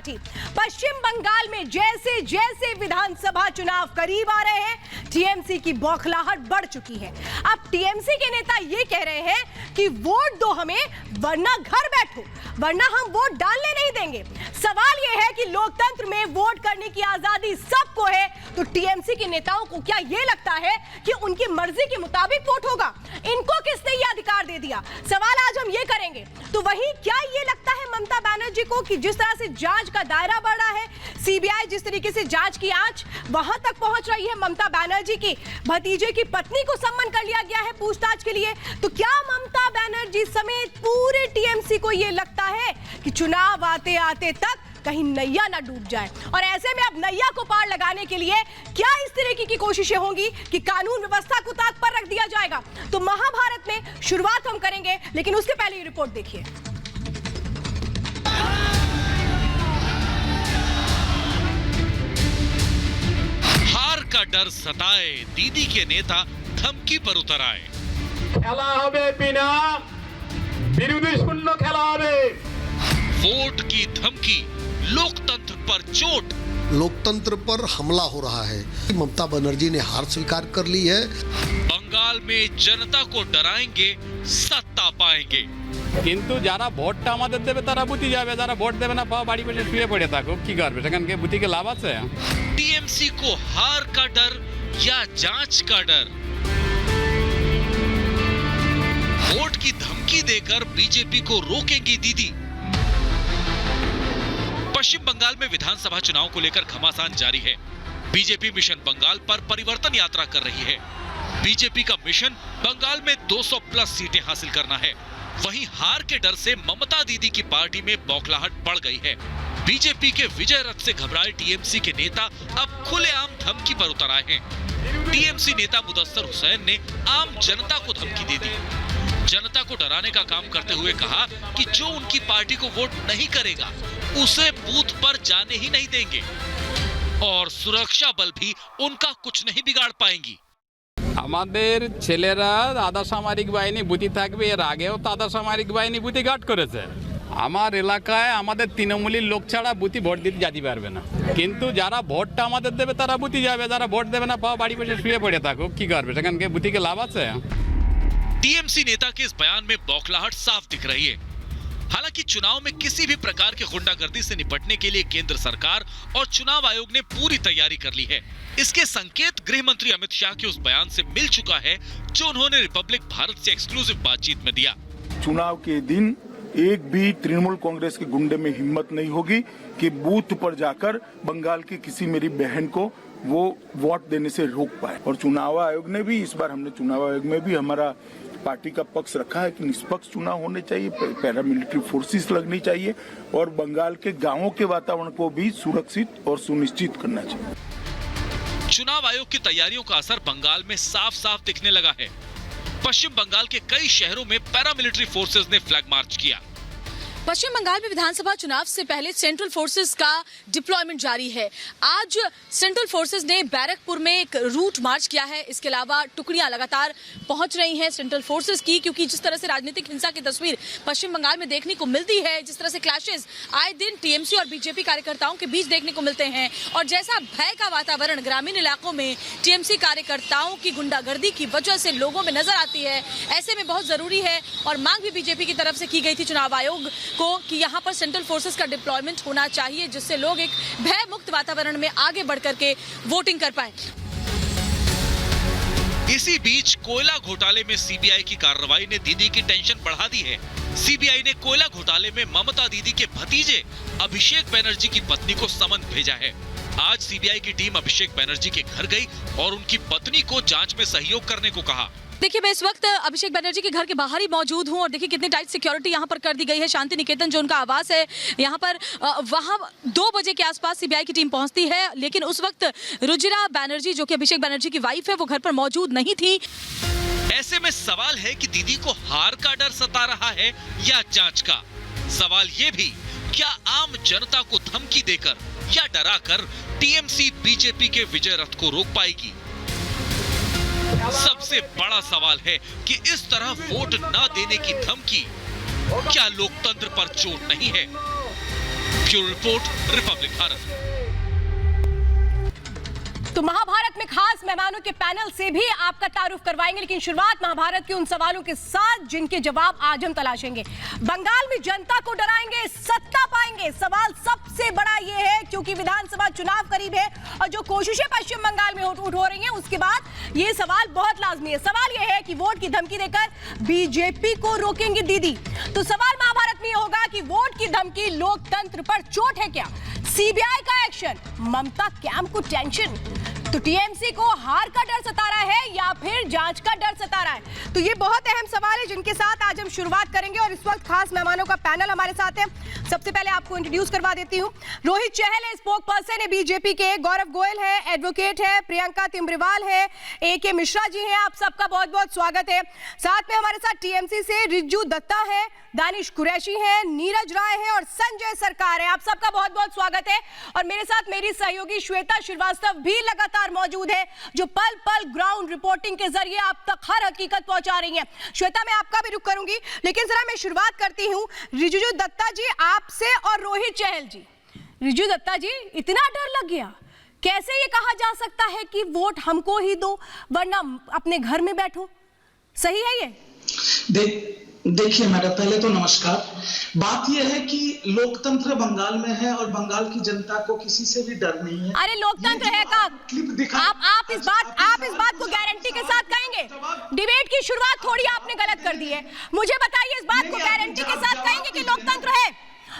Party. पश्चिम बंगाल में जैसे जैसे विधानसभा चुनाव करीब आ रहे हैं, टीएमसी की बौखलाहट बढ़ चुकी है। अब टीएमसी के नेता ये कह रहे हैं कि वोट दो हमें, वरना घर बैठो, वरना हम वोट डालने नहीं देंगे। सवाल यह है कि लोकतंत्र में वोट करने की आजादी सबको है, तो टीएमसी के नेताओं को क्या यह लगता है कि उनकी मर्जी के मुताबिक वोट होगा? इनको किसने यह अधिकार दे दिया? सवाल आज हम ये करेंगे। तो वहीं क्या ये लगता है ममता बनर्जी को कि जिस तरह से जांच का दायरा बढ़ रहा है, सीबीआई जिस तरीके से जांच की आंच वहां तक पहुंच रही है, ममता बनर्जी की भतीजे की पत्नी को सम्मन कर लिया गया है पूछताछ के लिए, तो क्या ममता बनर्जी समेत पूरे टीएमसी को यह लगता है कि चुनाव आते आते तक कहीं नैया ना डूब जाए? और ऐसे में अब नैया को पार लगाने के लिए क्या इस तरीके की कोशिशें होंगी कि कानून व्यवस्था को ताक पर रख दिया जाएगा? तो महाभारत में शुरुआत हम करेंगे, लेकिन उसके पहले ये रिपोर्ट देखिए। हार का डर सताए, दीदी के नेता धमकी पर उतर आए। খেলা হবে বিনা বিরোধী শূন্য খেলা হবে। वोट की धमकी, लोकतंत्र पर चोट। लोकतंत्र पर हमला हो रहा है। ममता बनर्जी ने हार स्वीकार कर ली है। बंगाल में जनता को डराएंगे, सत्ता पाएंगे। কিন্তু যারা ভোটটা আমাদের দেবে তারা বুঝি যাবে, যারা ভোট দেবে না পাওয়া বাড়ি বসে শুয়ে পড়ে থাকুক, কি করবে? সেখানে বুঝিকে লাভ আছে? टीएमसी को हार का डर या जांच का डर? वोट की धमकी देकर बीजेपी को रोकेंगी दीदी। पश्चिम बंगाल में विधानसभा चुनाव को लेकर घमासान जारी है। बीजेपी मिशन बंगाल पर परिवर्तन यात्रा कर रही है। बीजेपी का मिशन बंगाल में 200 प्लस सीटें हासिल करना है। वहीं हार के डर से ममता दीदी की पार्टी में बौखलाहट बढ़ गई है। बीजेपी के विजय रथ से घबराए टीएमसी के नेता अब खुलेआम धमकी पर उतर आए हैं। टीएमसी नेता मुदस्सर हुसैन ने आम जनता को धमकी दे दी। जनता को डराने का काम करते हुए कहा कि जो उनकी पार्टी को वोट नहीं करेगा उसे बूथ पर जाने ही नहीं देंगे, और सुरक्षा बल भी उनका कुछ नहीं बिगाड़ पाएंगी। আমাদের ছেলেরা আধা সামরিক বাহিনী বুথি থাকবে, এর আগেও তো আধা সামরিক বাহিনী বুথি গার্ড করেছে। আমার এলাকায় আমাদের তৃণমূলীর লোক ছাড়া বুথি ভোট দিতে যেতে পারবে না, কিন্তু যারা ভোটটা আমাদের দেবে তারা বুথি যাবে, যারা ভোট দেবে না পাওয়া বাড়ি বসে শুয়ে পড়ে থাকুক, কি করবে? সেখানে বুথিকে লাভ আছে? टीएमसी नेता के इस बयान में बौखलाहट साफ दिख रही है। हालांकि चुनाव में किसी भी प्रकार की गुंडागर्दी से निपटने के लिए केंद्र सरकार और चुनाव आयोग ने पूरी तैयारी कर ली है। इसके संकेत गृह मंत्री अमित शाह के उस बयान से मिल चुका है जो उन्होंने रिपब्लिक भारत से एक्सक्लूसिव बातचीत में दिया। चुनाव के दिन एक भी तृणमूल कांग्रेस के गुंडे में हिम्मत नहीं होगी कि बूथ पर जाकर बंगाल की किसी मेरी बहन को वो वोट देने से रोक पाए। और चुनाव आयोग ने भी इस बार, हमने चुनाव आयोग में भी हमारा पार्टी का पक्ष रखा है कि निष्पक्ष चुनाव होने चाहिए, पैरामिलिट्री फोर्सेस लगनी चाहिए और बंगाल के गांवों के वातावरण को भी सुरक्षित और सुनिश्चित करना चाहिए। चुनाव आयोग की तैयारियों का असर बंगाल में साफ साफ दिखने लगा है। पश्चिम बंगाल के कई शहरों में पैरामिलिट्री फोर्सेस ने फ्लैग मार्च किया। पश्चिम बंगाल में विधानसभा चुनाव से पहले सेंट्रल फोर्सेस का डिप्लॉयमेंट जारी है। आज सेंट्रल फोर्सेस ने बैरकपुर में एक रूट मार्च किया है। इसके अलावा टुकड़ियां लगातार पहुंच रही हैं सेंट्रल फोर्सेस की, क्योंकि जिस तरह से राजनीतिक हिंसा की तस्वीर पश्चिम बंगाल में देखने को मिलती है, जिस तरह से क्लैशेस आए दिन टीएमसी और बीजेपी कार्यकर्ताओं के बीच देखने को मिलते हैं, और जैसा भय का वातावरण ग्रामीण इलाकों में टीएमसी कार्यकर्ताओं की गुंडागर्दी की वजह से लोगों में नजर आती है, ऐसे में बहुत जरूरी है और मांग भी बीजेपी की तरफ से की गई थी चुनाव आयोग को कि यहां पर सेंट्रल फोर्सेस का डिप्लॉयमेंट होना चाहिए, जिससे लोग एक भय मुक्त वातावरण में आगे बढ़कर के वोटिंग कर पाए। इसी बीच कोयला घोटाले में सीबीआई की कार्रवाई ने दीदी की टेंशन बढ़ा दी है। सीबीआई ने कोयला घोटाले में ममता दीदी के भतीजे अभिषेक बनर्जी की पत्नी को समन भेजा है। आज सीबीआई की टीम अभिषेक बनर्जी के घर गई और उनकी पत्नी को जांच में सहयोग करने को कहा। देखिए, मैं इस वक्त अभिषेक बनर्जी के घर के बाहर ही मौजूद हूं और देखिए कितनी टाइट सिक्योरिटी यहां पर कर दी गई है। शांति निकेतन जो उनका आवास है यहां पर, वहां 2 बजे के आसपास सीबीआई की टीम पहुंचती है, लेकिन उस वक्त रुजिरा बनर्जी जो कि अभिषेक बनर्जी की वाइफ है वो घर पर मौजूद नहीं थी। ऐसे में सवाल है कि दीदी को हार का डर सता रहा है या जांच का। सवाल ये भी, क्या आम जनता को धमकी देकर या डराकर टीएमसी बीजेपी के विजय रथ को रोक पाएगी? सबसे बड़ा सवाल है कि इस तरह वोट न देने की धमकी क्या लोकतंत्र पर चोट नहीं है? Bureau report, Republic Bharat. तो महाभारत में खास मेहमानों के पैनल से भी आपका तारुफ करवाएंगे, लेकिन शुरुआत महाभारत के उन सवालों के साथ जिनके जवाब आज हम तलाशेंगे। बंगाल में जनता को डराएंगे, सत्ता पाएंगे? सवाल सबसे बड़ा ये है क्योंकि विधानसभा चुनाव करीब है और जो कोशिशें पश्चिम बंगाल में हो रही हैं उसके बाद ये सवाल बहुत लाजमी है। सवाल ये है कि वोट की धमकी देकर बीजेपी को रोकेंगे दीदी? तो सवाल महाभारत में होगा कि वोट की धमकी लोकतंत्र पर चोट है क्या? सीबीआई का एक्शन, ममता कैंप को टेंशन? तो टीएमसी को हार का डर सता रहा है या फिर जांच का डर सता रहा है? तो ये बहुत अहम सवाल है जिनके साथ आज हम शुरुआत करेंगे और इस वक्त खास मेहमानों का पैनल हमारे साथ है। सबसे पहले आपको इंट्रोड्यूस करवा देती हूँ। रोहित चहल है, स्पोक पर्सन है बीजेपी के। गौरव गोयल है, एडवोकेट है। प्रियंका तिम्ब्रेवाल है। AK मिश्रा जी हैं। आप सबका बहुत बहुत स्वागत है। साथ में हमारे साथ टीएमसी से रिज्जू दत्ता है, दानिश कुरैशी है, नीरज राय है और संजय सरकार है। आप सबका बहुत बहुत स्वागत है। और मेरे साथ मेरी सहयोगी श्वेता श्रीवास्तव भी लगातार मौजूद है, जो पल पल ग्राउंड रिपोर्टिंग के जरिए आप तक हर हकीकत पहुंचा रही हैं। श्वेता, मैं आपका भी रुख करूंगी, लेकिन जरा मैं शुरुआत करती हूं रिज्जू दत्ता जी आपसे और रोहित चहल जी। रिज्जू दत्ता जी, इतना डर लग गया? कैसे ये कहा जा सकता है कि वोट हमको ही दो वरना अपने घर में बैठो? सही है ये? देखिए मैडम, पहले तो नमस्कार। बात यह है कि लोकतंत्र बंगाल में है और बंगाल की जनता को किसी से भी डर नहीं है। अरे लोकतंत्र है कब? आप इस बात को गारंटी के साथ कहेंगे? डिबेट की शुरुआत थोड़ी आपने गलत कर दी है। मुझे बताइए, इस बात को गारंटी के साथ कहेंगे कि लोकतंत्र है?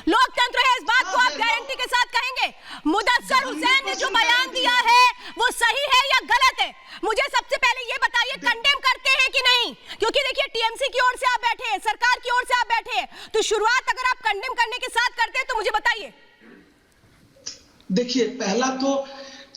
लोकतंत्र है, इस बात को आप गारंटी के साथ कहेंगे? मुदस्सर हुसैन ने जो बयान दिया है वो सही है या गलत है? मुझे सबसे पहले ये बताइए, कंडेम करते हैं कि नहीं? क्योंकि देखिए टीएमसी की ओर से आप बैठे हैं, सरकार की ओर से आप बैठे हैं, तो शुरुआत अगर आप कंडेम करने के साथ करते हैं तो मुझे बताइए। देखिए, पहला तो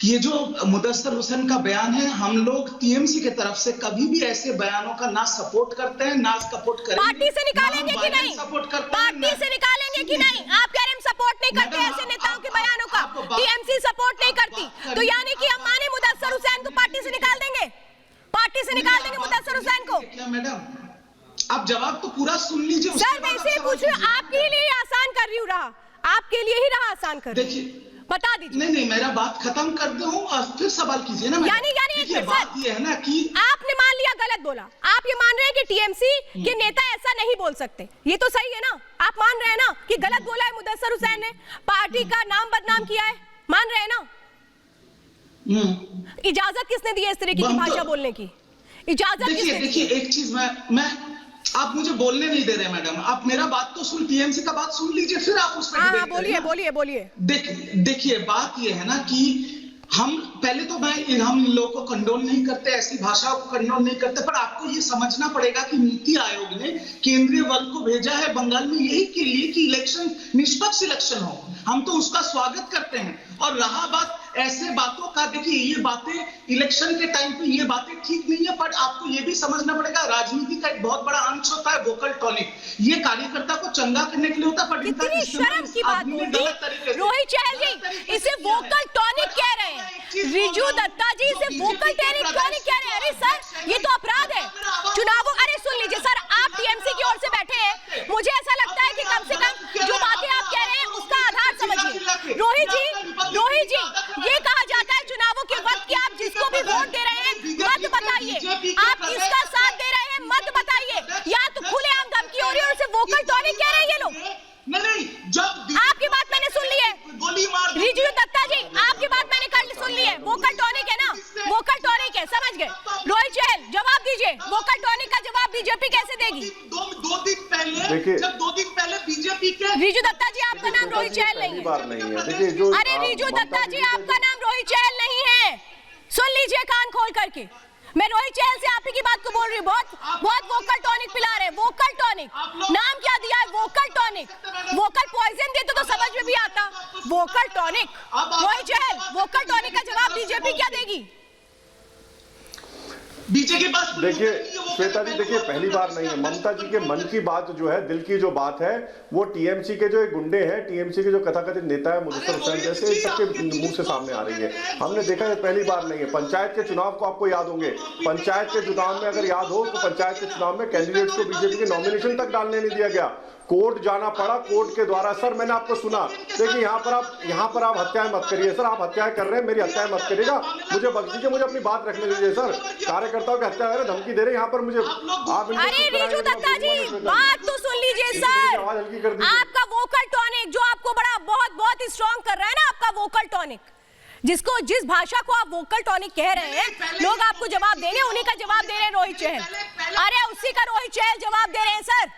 ये जो मुदस्सर हुसैन का बयान है, हम लोग टीएमसी के तरफ से कभी भी ऐसे बयानों का ना सपोर्ट करते हैं ना सपोर्ट करेंगे। पार्टी से निकालेंगे कि नहीं? पार्टी से निकालेंगे कि नहीं? आप कह रहे हैं हम सपोर्ट नहीं करते ऐसे नेताओं के बयानों का, टीएमसी सपोर्ट नहीं करती, तो यानी कि हम माने मुदस्सर हुसैन को पार्टी से निकाल देंगे? पार्टी से निकाल देंगे मुदस्सर हुसैन को? क्या मैडम, आप जवाब तो पूरा सुन लीजिए। सर मैं इसे पूछ रही हूँ, आपके लिए आसान कर रही हूँ, आपके लिए ही रहा आसान कर। देखिए, बता दीजिए। नहीं, मेरा बात खत्म कर दूं और फिर सवाल कीजिए ना। यानी देखिए, बात ये है ना कि आपने मान लिया गलत बोला, आप ये मान रहे हैं कि टीएमसी के नेता ऐसा नहीं बोल सकते, ये तो सही है ना? आप मान रहे हैं ना कि गलत बोला है मुदस्सर हुसैन ने, पार्टी का नाम बदनाम किया है, मान रहे हैं ना? इजाजत किसने दी है इस तरीके की भाषा बोलने की? इजाजत किसने दी? देखिए एक चीज मैं आप मुझे बोलने नहीं दे रहे मैडम। आप मेरा बात तो सुन, टीएमसी का बात सुन लीजिए, फिर आप उस पर बोलिए। देखिए, बात ये है ना कि हम पहले तो हम लोगों को कंडोन नहीं करते, ऐसी भाषाओं को कंडोन नहीं करते, पर आपको ये समझना पड़ेगा कि नीति आयोग ने केंद्रीय बल को भेजा है बंगाल में यही के लिए कि इलेक्शन निष्पक्ष इलेक्शन हो। हम तो उसका स्वागत करते हैं। और रहा बात ऐसे बातों का, देखिए ये बातें इलेक्शन के टाइम पे ये बातें ठीक नहीं है, पर आपको ये भी समझना पड़ेगा राजनीति का एक बहुत बड़ा अंश होता है वोकल टॉनिक। ये कार्यकर्ता को चंगा करने के लिए होता है, पर कितनी शर्म की बात बोल दी रोहित चहल जी, इसे वोकल टॉनिक कह रहे हैं। रिज्जू दत्ता जी इसे वोकल टॉनिक कह रहे हैं। अरे सर, ये तो अपराध है चुनावों। अरे सुन लीजिए सर, आप टीएमसी की ओर से बैठे हैं, मुझे ऐसा लगता है कि कम से कम जो बातें आप कह रहे हैं उसका आधार समझिए। रोहित जी, ये कहा जाता है चुनावों के वक्त कि आप जिसको भी वोट दे रहे हैं मत बताइए, आप किसका साथ दे रहे हैं मत बताइए, या तो खुलेआम धमकी हो रही है और उसे वोकल टॉनिक कह रहे हैं ये लोग। आपकी बात मैंने सुन ली है रिज्जू दत्ता जी, आपकी बात मैंने कल सुन ली है। वोकल टॉनिक है ना, वोकल टॉनिक है, समझ गए? रोहित चहल जवाब दीजिए, वोकल टॉनिक का जवाब बीजेपी कैसे देगी? दो दिन पहले बीजेपी के रिज्जू दत्ता जी, आपका नाम रोहित चहल नहीं है। अरे रिज्जू दत्ता जी, आपका नाम रोहित चहल नहीं है, सुन लीजिए कान खोल करके। मैं रोहित चहल से आप ही की बात को बोल रही हूँ। बहुत वोकल टॉनिक पिला रहे हैं, वोकल टॉनिक। नाम क्या दिया है? Vocal tonic. वोकल पॉइजन देते तो समझ में भी आता। Vocal tonic. Rohit Chahal, vocal tonic का जवाब बीजेपी क्या देगी? बीजेपी के पास देखिए श्वेता जी, देखिए पहली बार नहीं है, ममता जी के मन की बात जो है, दिल की जो बात है, वो टीएमसी के जो एक गुंडे हैं, टीएमसी के जो कथाकथित नेता है मुदस्सिर हुसैन जैसे, सबके मुंह से सामने आ रही है। हमने देखा है पहली बार नहीं है। पंचायत के चुनाव को आपको याद होंगे, पंचायत के चुनाव में अगर याद हो तो पंचायत के चुनाव में कैंडिडेट्स को बीजेपी के नॉमिनेशन तक डालने नहीं दिया गया, कोर्ट जाना पड़ा, कोर्ट के द्वारा। सर मैंने आपको सुना, देखिए यहाँ पर आप हत्याएं मत करिए सर, आप हत्याएं कर रहे हैं, मेरी हत्याएं मत करिएगा, मुझे बख्श दीजिए, मुझे अपनी बात रखने दीजिए सर। कार्यकर्ताओं की हत्या करें, धमकी दे रहे हैं यहाँ पर मुझे आप। अरे रिजू दत्ता जी, बात तो सुन लीजिए सर, आपका वोकल टॉनिक जो आपको बड़ा बहुत स्ट्रॉन्ग कर रहा है ना, आपका वोकल टॉनिक, जिस भाषा को आप वोकल टॉनिक कह रहे हैं, लोग आपको जवाब दे रहे हैं, उन्हीं का जवाब दे रहे हैं रोहित चहल। अरे उसी का रोहित चहल जवाब दे रहे हैं सर,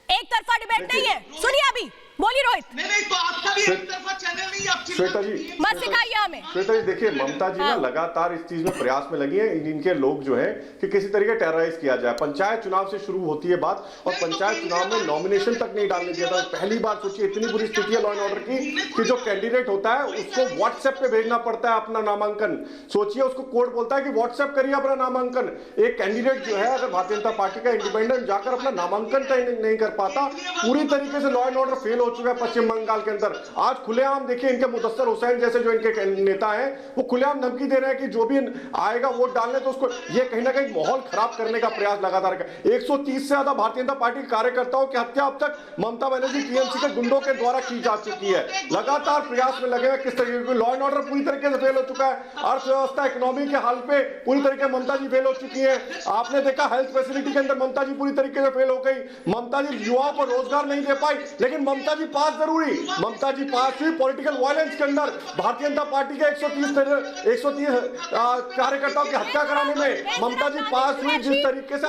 एक तरफा डिबेट नहीं है। सुनिए अभी, बोलिए रोहित। नहीं तो आपका भी एक तरफा चैनल नहीं, आप श्वेता जी मत सिखाइए हमें। श्वेता जी देखिए, ममता जी ना लगातार इस चीज में प्रयास में लगी है, इनके लोग जो है कि किसी तरीके टेरराइज किया जाए। पंचायत चुनाव से शुरू होती है बात, और पंचायत चुनाव में नॉमिनेशन तक नहीं डालने दिया था। पहली बार सोचिए, इतनी बुरी स्थिति है लॉ एंड ऑर्डर की कि जो कैंडिडेट होता है उसको व्हाट्सएप पे भेजना पड़ता है अपना नामांकन। सोचिए, उसको कोर्ट बोलता है कि व्हाट्सएप करिए अपना नामांकन। एक कैंडिडेट जो है अगर भारतीय जनता पार्टी का इंडिपेंडेंट जाकर अपना नामांकन नहीं कर पाता, पूरी तरीके से लॉ एंड ऑर्डर फेल हो चुका है पश्चिम बंगाल के अंदर। आज खुलेआम देखिए, इनके मुदस्सिर हुसैन जैसे जो इनके नेता हैं, वो खुलेआम धमकी दे रहे हैं कि जो भी आएगा वोट डालने तो उसको, ये कहीं ना कहीं माहौल खराब करने का प्रयास लगातार है। 130 से ज्यादा भारतीय जनता पार्टी कार्यकर्ताओं की हत्या अब तक ममता बनर्जी टीएमसी के गुंडों के द्वारा की जा चुकी है। लगातार प्रयास में लगे हुए, किस तरीके की लॉ एंड ऑर्डर पूरी तरीके से फेल हो चुका है। अर्थव्यवस्था, इकोनॉमी के हाल पे पूरी तरीके ममता जी फेल हो चुकी है। आपने देखा हेल्थ फैसिलिटी के अंदर ममता जी पूरी तरीके से फेल हो गई। ममता जी युवाओं को रोजगार नहीं दे पाई, लेकिन ममता जी पास जरूरी, ममता जी पास हुई पॉलिटिकल वायलेंस के अंदर। भारतीय जनता पार्टी के 130 कार्यकर्ताओं की हत्या कराने में ममता जी पास हुई। जिस तरीके से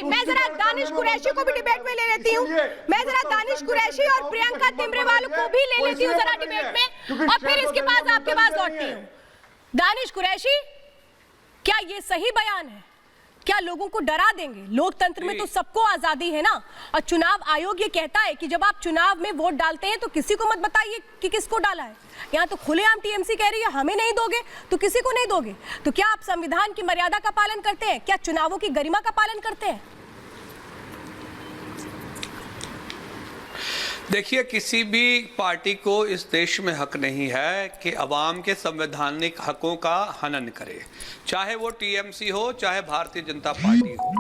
मैं जरा दानिश कुरैशी को भी डिबेट में ले लेती हूँ, मैं जरा दानिश कुरैशी और प्रियंका तिमरेवाल को भी ले लेती हूँ जरा डिबेट में, और फिर इसके बाद आपके पास लौटती हूँ। दानिश कुरैशी, क्या ये सही बयान है? क्या लोगों को डरा देंगे? लोकतंत्र में तो सबको आजादी है ना, और चुनाव आयोग ये कहता है कि जब आप चुनाव में वोट डालते हैं तो किसी को मत बताइए कि किसको डाला है। यहाँ तो खुलेआम टीएमसी कह रही है हमें नहीं दोगे तो किसी को नहीं दोगे। तो क्या आप संविधान की मर्यादा का पालन करते हैं? क्या चुनावों की गरिमा का पालन करते हैं? देखिए, किसी भी पार्टी को इस देश में हक नहीं है कि अवाम के संवैधानिक हकों का हनन करे, चाहे वो टीएमसी हो चाहे भारतीय जनता पार्टी हो।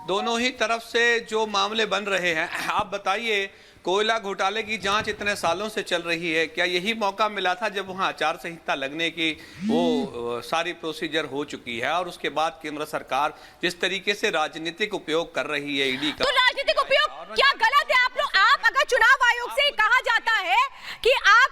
दोनों ही तरफ से जो मामले बन रहे हैं, आप बताइए, कोयला घोटाले की जांच इतने सालों से चल रही है, क्या यही मौका मिला था जब वहां आचार संहिता लगने की वो सारी प्रोसीजर हो चुकी है, और उसके बाद केंद्र सरकार जिस तरीके से राजनीतिक उपयोग कर रही है ईडी का, तो राजनीतिक उपयोग क्या गलत है? आप अगर चुनाव आयोग से कहा जाता है कि आप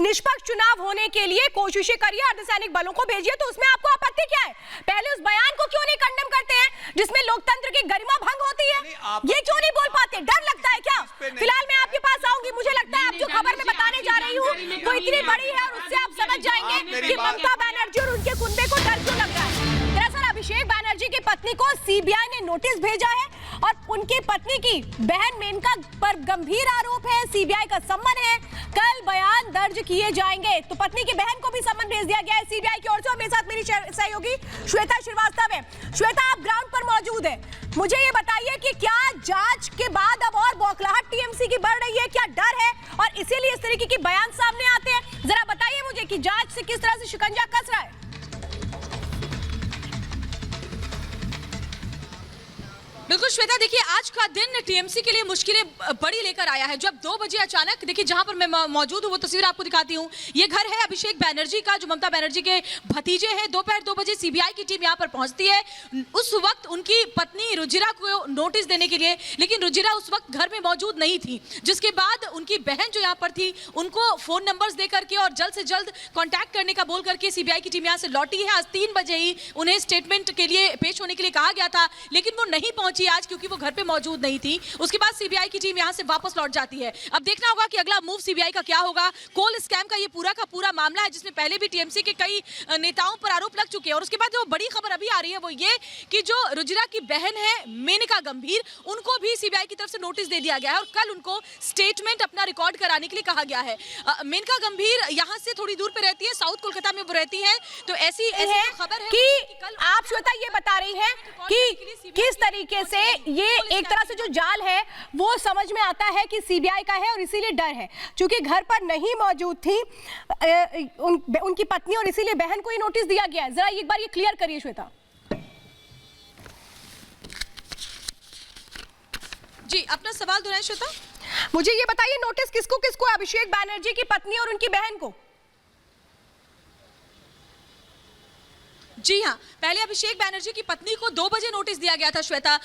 निष्पक्ष चुनाव होने के लिए कोशिशें करिए, अर्धसैनिक बलों को भेजिए, तो उसमें आपको आपत्ति क्या है? पहले उस बयान को क्यों नहीं कंडेम करते हैं जिसमें लोकतंत्र की गरिमा भंग होती है? ये क्यों नहीं बोल पाते? डर लगता है क्या? फिलहाल मैं आपके पास आऊंगी, मुझे लगता है आप जो खबर मैं बताने जा रही हूँ वो इतनी बड़ी है और उससे आप समझ जाएंगे कि ममता बनर्जी और उनके कुंबे को डर क्यों लग रहा है। दरअसल अभिषेक बनर्जी की पत्नी को सीबीआई ने नोटिस भेजा है, और उनकी पत्नी की बहन मेनका पर गंभीर आरोप है, सीबीआई का सम्मन है, कल बयान दर्ज किए जाएंगे। तो पत्नी की बहन को भी सम्मन भेज दिया गया है सीबीआई की ओर से। और मेरे साथ मेरी सहयोगी श्वेता श्रीवास्तव है। श्वेता, आप ग्राउंड पर मौजूद है, मुझे ये बताइए कि क्या जांच के बाद अब और बौखलाहट टीएमसी की बढ़ रही है? क्या डर है और इसीलिए इस तरीके के बयान सामने आते हैं? जरा बताइए मुझे कि जांच से किस तरह से शिकंजा कस रहा है। बिल्कुल श्वेता, देखिए आज का दिन टीएमसी के लिए मुश्किलें बड़ी लेकर आया है। जब 2 बजे अचानक, देखिए जहां पर मैं मौजूद हूं वो तस्वीर आपको दिखाती हूं, ये घर है अभिषेक बनर्जी का जो ममता बनर्जी के भतीजे हैं। दोपहर 2 बजे सीबीआई की टीम यहां पर पहुंचती है। उस वक्त उनकी पत्नी रुजिरा को नोटिस देने के लिए, लेकिन रुजिरा उस वक्त घर में मौजूद नहीं थी, जिसके बाद उनकी बहन जो यहाँ पर थी उनको फोन नंबर्स दे करके और जल्द से जल्द कॉन्टैक्ट करने का बोल करके सीबीआई की टीम यहाँ से लौटी है। आज 3 बजे ही उन्हें स्टेटमेंट के लिए पेश होने के लिए कहा गया था, लेकिन वो नहीं पहुंची। पहुंची आज क्योंकि वो घर पे मौजूद नहीं थी। उसके बाद सीबीआई की टीम यहां से वापस लौट जाती है। अब देखना होगा कि अगला मूव सीबीआई का क्या होगा। कोल स्कैम का ये पूरा का पूरा मामला है जिसमें पहले भी टीएमसी के कई नेताओं पर आरोप लग चुके हैं। और उसके बाद जो बड़ी खबर अभी आ रही है वो ये कि जो रुजिरा की बहन है मेनका गंभीर, उनको भी सीबीआई की तरफ से नोटिस दे दिया गया है और कल उनको स्टेटमेंट अपना रिकॉर्ड कराने के लिए कहा गया है। मेनका गंभीर यहाँ से थोड़ी दूर पे रहती है, साउथ कोलकाता में वो रहती है। तो ऐसी खबर है कि कल आप श्वेता ये बता रही हैं कि किस तरीके से ये एक तरह से जो जाल है वो समझ में आता है कि सीबीआई का है और इसीलिए डर है, क्योंकि घर पर नहीं मौजूद थी उनकी पत्नी और इसीलिए बहन को ही नोटिस दिया गया है। जरा एक बार ये क्लियर करिए श्वेता जी, अपना सवाल दोहराएं श्वेता। मुझे ये बताइए नोटिस किसको किसको, अभिषेक बैनर्जी की पत्नी और उनकी बहन को? जी हाँ, पहले अभिषेक बैनर्जी की पत्नी को 2 बजे नोटिस दिया गया था श्वेता,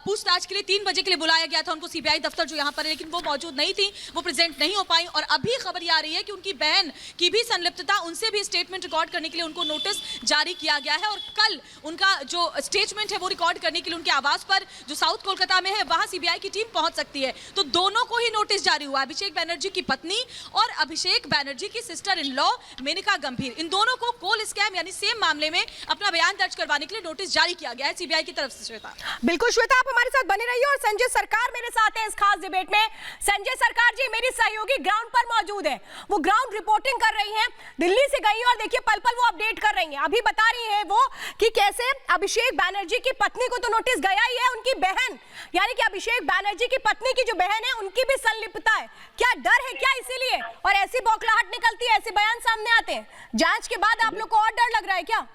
पूछताछ के लिए 3 बजे के लिए बुलाया गया था उनको सीबीआई दफ्तर जो यहाँ पर है, लेकिन वो मौजूद नहीं थी, वो प्रेजेंट नहीं हो पाई। और अभी खबर ये आ रही है कि उनकी बहन की भी संलिप्तता, उनसे भी स्टेटमेंट रिकॉर्ड करने के लिए उनको नोटिस जारी किया गया है और कल उनका जो स्टेटमेंट है वो रिकॉर्ड करने के लिए उनके आवास पर जो साउथ कोलकाता में है वहां सीबीआई की टीम पहुंच सकती है। तो दोनों को ही नोटिस जारी हुआ, अभिषेक बैनर्जी की पत्नी और अभिषेक बैनर्जी की सिस्टर इन लॉ मेनका गंभीर, इन दोनों को कोल स्कैम यानी सेम मामले में अपना बयान दर्ज करवाने के लिए नोटिस जारी किया गया है सीबीआई की तरफ से। श्वेता बिल्कुल श्वेता, आप हमारे साथ बने रहिए और संजय सरकार मेरे साथ है इस खास डिबेट में। संजय सरकार जी मेरी सहयोगी ग्राउंड पर मौजूद है, वो ग्राउंड रिपोर्टिंग कर रही हैं, दिल्ली से गई और देखिए पल पल वो अपडेट कर रही हैं। अभी बता रही है वो कि कैसे अभिषेक बैनर्जी की पत्नी को तो नोटिस गया ही है, उनकी बहन यानी कि अभिषेक बैनर्जी की पत्नी की जो बहन है उनकी भी संलिप्तता है। क्या डर है क्या इसीलिए और ऐसी बौखलाहट निकलती है, ऐसे बयान सामने आते हैं? जांच के बाद आप लोग को और डर लग रहा है क्या?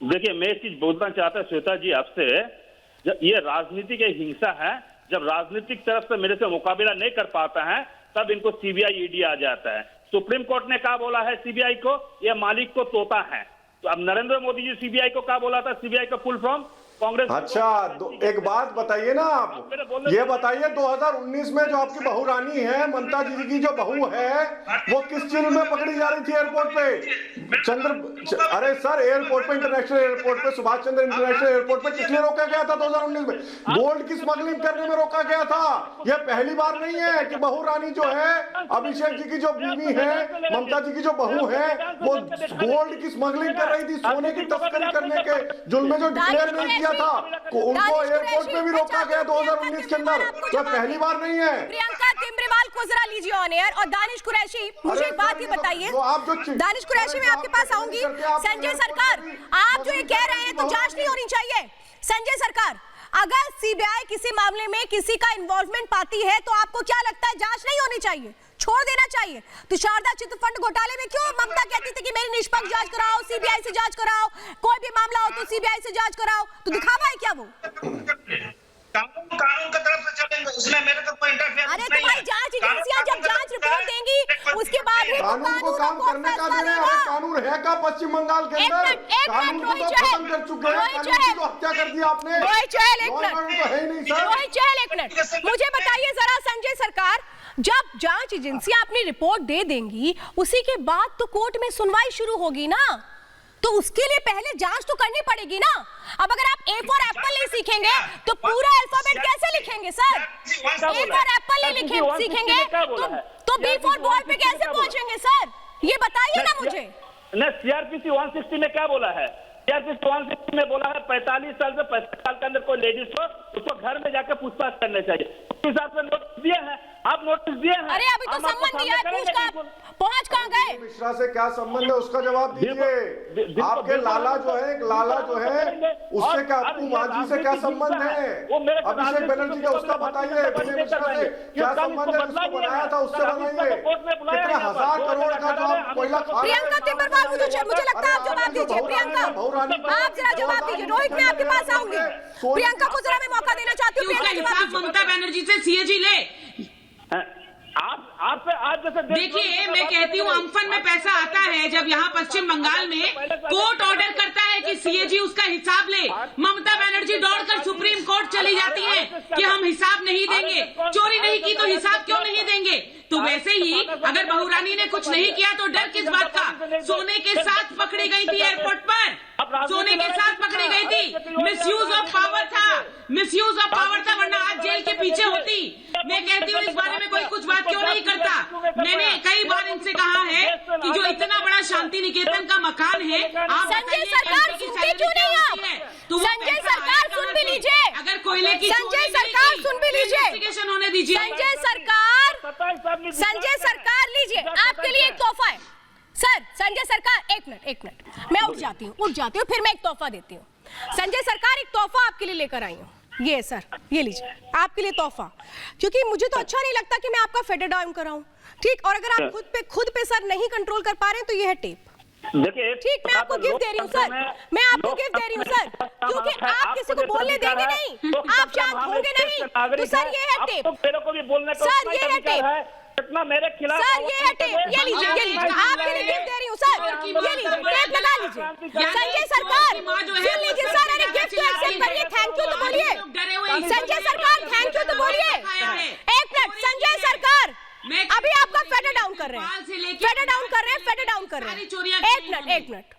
देखिए, मैं एक चीज बोलना चाहता श्वेता जी आपसे, जब ये राजनीति की हिंसा है, जब राजनीतिक तरफ से मेरे से मुकाबला नहीं कर पाता है तब इनको सीबीआई ईडी आ जाता है। सुप्रीम कोर्ट ने क्या बोला है सीबीआई को, ये मालिक को तोता है। तो अब नरेंद्र मोदी जी सीबीआई को क्या बोला था, सीबीआई का फुल फॉर्म कांग्रेस। अच्छा, एक बात बताइए ना आप, ये बताइए 2019 में जो आपकी बहू रानी है, ममता जी की जो बहू है, वो किस चीज में पकड़ी जा रही थी एयरपोर्ट पे? अरे सर, एयरपोर्ट पे, इंटरनेशनल एयरपोर्ट पे, सुभाष चंद्र इंटरनेशनल एयरपोर्ट पे किस लिए रोका गया था 2019 में? गोल्ड की स्मगलिंग करने में रोका गया था। यह पहली बार नहीं है कि बहू रानी जो है, अभिषेक जी की जो बीवी है, ममता जी की जो बहू है, वो गोल्ड की स्मगलिंग कर रही थी, सोने की तस्करी करने के जुल्म में जो डिक्लेयर नहीं किया था, उनको एयरपोर्ट पे भी रोका गया 2019 के अंदर। तो पहली बार नहीं है। प्रियंका तिम्रेवाल को जरा लीजिए ऑन एयर। और दानिश कुरैशी, मुझे एक बात ही बताइए, दानिश कुरैशी मैं आपके पास आऊंगी। संजय सरकार, आप जो ये कह रहे हैं तो जांच नहीं होनी चाहिए। संजय सरकार, अगर सीबीआई किसी मामले में किसी का इन्वॉल्वमेंट पाती है तो आपको क्या लगता है जांच नहीं होनी चाहिए, छोड़ देना चाहिए? तो शारदा चिटफंड घोटाले में क्यों ममता कहती थी कि मेरी निष्पक्ष जांच कराओ, सीबीआई से जांच कराओ, कोई भी मामला हो तो सीबीआई से जांच कराओ? तो दिखावा है क्या वो? कानून की तरफ से चलेंगे, उसमें मेरे को कोई इंटरफेरेंस नहीं है। अरे तुम्हारी जांच एजेंसियां जब जांच रिपोर्ट देंगी उसके बाद ही कानून को काम करने का दिन है। कानून है का पश्चिम बंगाल के अंदर? कानून को तो खत्म कर चुके हैं, कानून की तो हत्या कर दी आपने। रोहित चहल, एक तो है ही नहीं सर। रोहित चहल, एक मिनट मुझे बताइए जरा संजय सरकार, जब जांच एजेंसियां अपनी रिपोर्ट दे देंगी उसी के बाद तो कोर्ट में सुनवाई शुरू होगी ना, तो उसके लिए पहले जांच तो करनी पड़ेगी ना। अब अगर आप ए फॉर एप्पल नहीं सीखेंगे तो पूरा अल्फाबेट कैसे लिखेंगे सर? ए फॉर एप्पल नहीं सीखेंगे तो बी फॉर बॉल पे कैसे पहुंचेंगे सर? ये बताइए ना मुझे। सीआरपीसी 160 में क्या बोला है? सीआरपीसी 160 में बोला है 45 साल से 65 साल के अंदर कोई लेडीज को उसको घर में जाकर पूछताछ करना चाहिए। उस हिसाब से नोटिस दिए हैं, आप नोटिस दिए हैं। अरे अभी तो संबंध दिया है, पहुंच कहां गए? मिश्रा से क्या संबंध है उसका जवाब दीजिए। आपके लाला जो है, उससे क्या, आपको मांझी से क्या संबंध है? अभिषेक बनर्जी का उसका बताइए। मिश्रा से क्या संबंध है? उसको बनाया था उससे बनाइए। कितने 1000 करोड़ का जो आप कोयला खा रहे हैं। प्रियंका तिम्रेवाल, मुझे लगता है आप जवाब दीजिए। प्रियंका, आप जरा जवाब दीजिए। रोहित, मैं आपके पास आऊंगी। प्रियंका को जरा मैं मौका देना चाहती हूँ। ममता बनर्जी से सीएजी ले। आप जैसे देखिए, मैं कहती हूँ अम्फन में पैसा आता है जब यहाँ पश्चिम बंगाल में कोर्ट ऑर्डर करता है कि सीएजी उसका हिसाब ले, ममता बनर्जी दौड़कर सुप्रीम कोर्ट चली जाती है कि हम हिसाब नहीं देंगे, चोरी नहीं की तो हिसाब क्यों नहीं देंगे? तो वैसे ही अगर बहू रानी ने कुछ नहीं किया तो डर किस बात का? सोने के साथ पकड़ी गई थी एयरपोर्ट पर। सोने के साथ पकड़ी गई थी। मिसयूज ऑफ पावर था, मिसयूज ऑफ पावर था, वरना आज जेल के पीछे होती। मैं कहती हूँ इस बारे में कोई कुछ बात क्यों नहीं करता। मैंने कई बार इनसे कहा है कि जो इतना बड़ा शांति निकेतन का मकान है, आप संजय सरकार सुनती क्यों नहीं आप? तो संजय सरकार सुन भी लीजिए, अगर कोयले की संजय सरकार सुन भी लीजिए, इन्वेस्टिगेशन होने दीजिए। संजय सरकार लीजिए, आपके लिए एक तोहफा है सर। संजय सरकार एक मिनट मैं उठ जाती हूँ, फिर मैं एक तोहफा देती हूँ। संजय सरकार एक तोहफा आपके लिए लेकर आई हूँ, ये सर, ये लीजिए आपके लिए तोहफा, क्योंकि मुझे तो अच्छा नहीं लगता कि मैं आपका फेडर डाउन कराऊं, ठीक। और अगर आप खुद पे सर नहीं कंट्रोल कर पा रहे हैं तो ये है टेप, देखिए ठीक। मैं आपको गिफ्ट दे रही हूँ सर, मैं आपको गिफ्ट दे रही हूँ सर, क्योंकि आप किसी को बोलने देंगे नहीं, आप शांत होंगे नहीं, तो सर ये है टेप, मेरे को भी बोलने का सर ये है टेप, इतना मेरे खिलाफ सर ये है टेप, ये लीजिए आपके लिए गिफ्ट दे रही हूँ सर, ये लीजिए टेप लगा लीजिए। संजय सरकार सुन लीजिए सर, अरे गिफ्ट तो एक्सेप्ट करिए, थैंक यू तो बोलिए। संजय सरकार थैंक यू तो बोलिए। एक मिनट संजय सरकार, अभी आपका फेडर डाउन कर रहे हैं, फेडर डाउन कर रहे हैं, फेडर डाउन कर रहे हैं। एक मिनट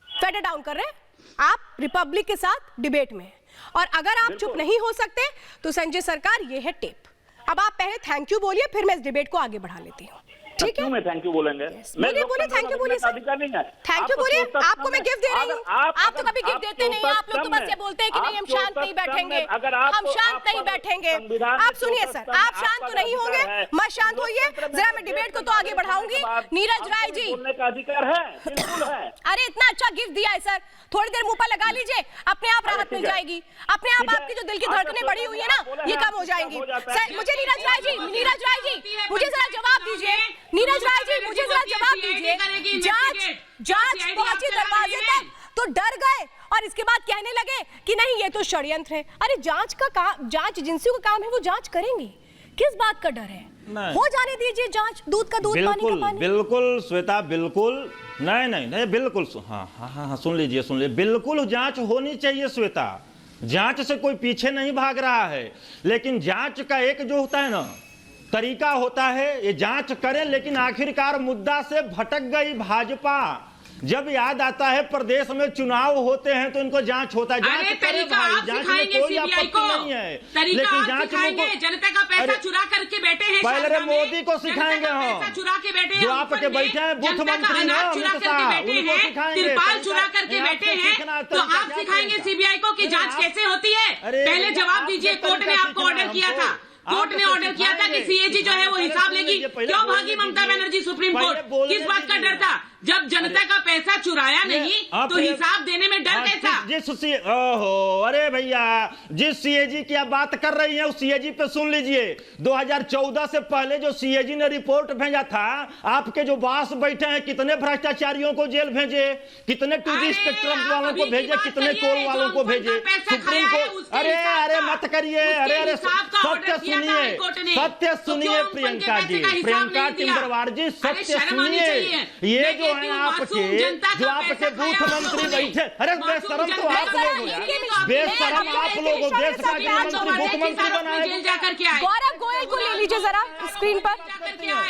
फेडर डाउन कर रहे हैं आप रिपब्लिक के साथ डिबेट में, और अगर आप चुप नहीं हो सकते तो संजय सरकार ये है टेप। अब आप पहले थैंक यू बोलिए, फिर मैं इस डिबेट को आगे बढ़ा लेती हूँ, ठीक है? मैं थैंक यू बोलेंगे, बोलिए थैंक यू बोलिए सर, थैंक यू बोलिए। आपको मैं गिफ्ट दे रही हूँ, आप तो कभी गिफ्ट देते नहीं, आप लोग तो बस ये बोलते हैं कि नहीं हम शांत नहीं बैठेंगे, हम शांत नहीं बैठेंगे। आप सुनिए सर, आप शांत तो नहीं होंगे, मत शांत होइए जरा, मैं डिबेट को तो आगे बढ़ाऊंगी। नीरज राय जी बोलने का अधिकार है, बिल्कुल है। अरे इतना अच्छा गिफ्ट दिया है सर, थोड़ी देर मुंह पर लगा लीजिए, अपने आप राहत मिल जाएगी, अपने आप आपकी जो दिल की धड़कनें बढ़ी हुई है ना ये कम हो जाएंगी। मुझे नीरज राय जी मुझे जरा जवाब दीजिए, नीरज राय जी मुझे जरा जवाब दीजिए। जांच पहुंची दरवाजे तक तो डर गए और इसके बाद कहने लगे कि नहीं ये तो षड्यंत्र है। अरे जांच का काम, जांच एजेंसियों का काम है, वो जांच करेंगी, किस बात का डर है? हो जाने दीजिए जांच, दूध का दूध पानी का पानी। बिल्कुल श्वेता, बिल्कुल नहीं बिल्कुल हाँ सुन लीजिए, बिल्कुल जांच होनी चाहिए श्वेता, जांच से कोई पीछे नहीं भाग रहा है, लेकिन जांच का एक जो होता है ना तरीका होता है, ये जांच करें, लेकिन आखिरकार मुद्दा से भटक गई भाजपा। जब याद आता है प्रदेश में चुनाव होते हैं तो इनको जांच होता है, जांच करें भाई, जांच में कोई आपत्ति नहीं है, लेकिन जांच में जनता का पैसा चुरा करके बैठे हैं, पहले मोदी को सिखाएंगे हम, चुरा के बैठे हैं, जो आपके बैठे हैं बूथ मंत्री ना अमित शाह, उनको सिखाएंगे, तिरपाल चुरा करके बैठे हैं, तो आप सिखाएंगे सीबीआई को कि जांच कैसे होती है? पहले जवाब दीजिए, कोर्ट ने आपको ऑर्डर किया था, कोर्ट ने ऑर्डर किया था कि सीएजी जो है वो हिसाब लेगी, क्यों भागी ममता बनर्जी सुप्रीम कोर्ट? किस बात का डर था? जब जनता का पैसा चुराया नहीं तो हिसाब देने में डर कैसा? ओहो अरे भैया, जिस सीएजी की आप बात कर रही हैं उस सीएजी पे सुन लीजिए, 2014 से पहले जो सीएजी ने रिपोर्ट भेजा था, आपके जो बॉस बैठे हैं कितने भ्रष्टाचारियों को जेल भेजे, कितने 2G स्पेक्ट्रम वालों को भेजे, कितने कोल वालों को भेजे सुप्रीम कोर्ट। अरे मत करिए, अरे सत्य सुनिए प्रियंका जी, प्रियंका टिम्बरवार जी, सत्य सुनिए। ये जो है आपके बूथ मंत्री बैठे, अरे बेशरम तो आप लोग हो यार, बेशरम आप लोग हो, देश का गृहमंत्री बूथ मंत्री बनाए। गौरव गोयल को ले लीजिए जरा स्क्रीन पर,